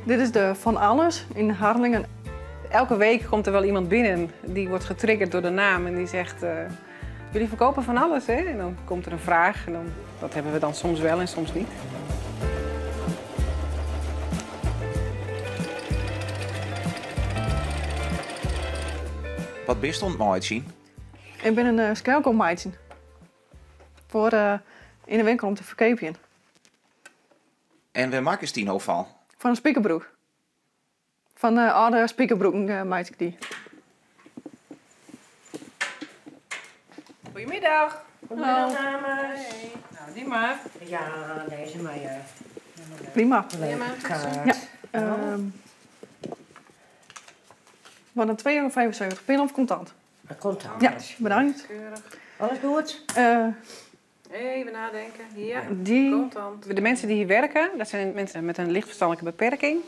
Dit is de Van Alles in Harlingen. Elke week komt er wel iemand binnen die wordt getriggerd door de naam en die zegt... jullie verkopen van alles, hè? En dan komt er een vraag en dat hebben we dan soms wel en soms niet. Wat bestond mooi zien? Ik ben een schelkommeidje. Voor in de winkel om te verkopen. En waar maak je die nou van? Van een spiekerbroek. Van oude spiekerbroeken maak ik die. Goedemiddag. Goedemiddag, dames. Hey. Nou, die maar. Ja, deze maar. Prima. Leuke Ja. Van een €2,75 pin of contant. Dat komt aan. Ja, bedankt. Keurig. Alles goed? Even nadenken. Ja, Die. contant. De mensen die hier werken, dat zijn mensen met een lichtverstandelijke beperking.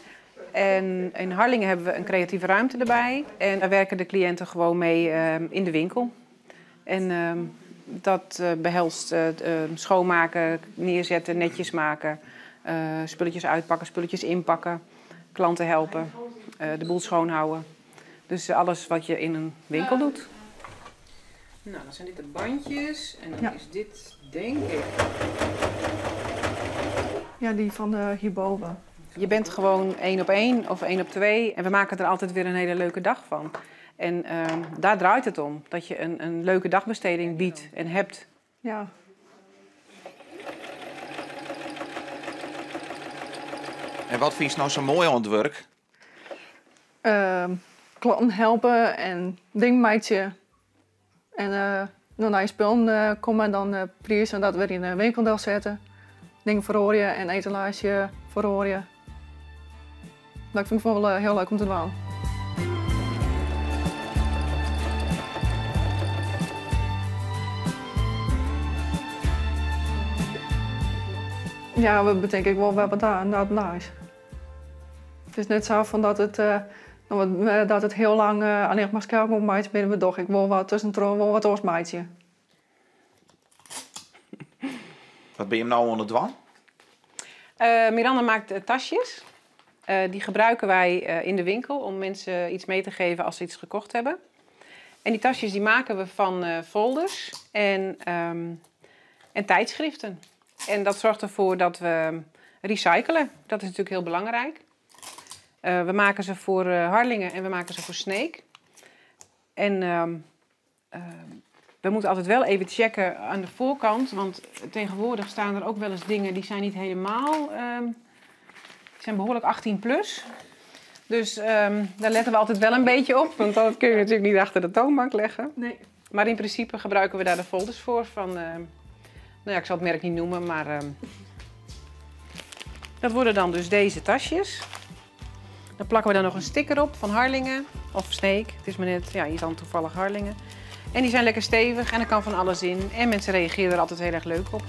En in Harlingen hebben we een creatieve ruimte erbij. En daar werken de cliënten gewoon mee in de winkel. En dat behelst schoonmaken, neerzetten, netjes maken, spulletjes uitpakken, spulletjes inpakken, klanten helpen, de boel schoonhouden. Dus alles wat je in een winkel doet. Nou, dan zijn dit de bandjes en dan is dit, denk ik... Ja, die van hierboven. Je bent gewoon 1 op 1 of 1 op 2 en we maken er altijd weer een hele leuke dag van. En daar draait het om, dat je een leuke dagbesteding biedt en hebt. Ja. En wat vind je nou zo mooi aan het werk? Klanten helpen en dingmeidje. En dan naar je spullen komen en dan prijzen dat weer in een winkeldeel zetten. Dingen verrooien en etalage verrooien. Dat vind ik wel heel leuk om te doen. Ja, we betekenen wel wat daar is. Het is net zo van dat het heel lang alleen maar schelkommeidje binnen we doch. Ik wil wat tussendoor wel wat oormeidje. Wat ben je nou aan het doen? Miranda maakt tasjes. Die gebruiken wij in de winkel om mensen iets mee te geven als ze iets gekocht hebben. En die tasjes die maken we van folders en tijdschriften. En dat zorgt ervoor dat we recyclen. Dat is natuurlijk heel belangrijk. We maken ze voor Harlingen en we maken ze voor Sneek. En we moeten altijd wel even checken aan de voorkant. Want tegenwoordig staan er ook wel eens dingen die zijn niet helemaal... die zijn behoorlijk 18 plus. Dus daar letten we altijd wel een beetje op. Want dat kun je natuurlijk niet achter de toonbank leggen. Nee. Maar in principe gebruiken we daar de folders voor. Van, nou ja, ik zal het merk niet noemen, maar... dat worden dan dus deze tasjes. Dan plakken we daar nog een sticker op van Harlingen of Sneek. Het is maar net, ja, hier dan toevallig Harlingen. En die zijn lekker stevig en er kan van alles in. En mensen reageren er altijd heel erg leuk op.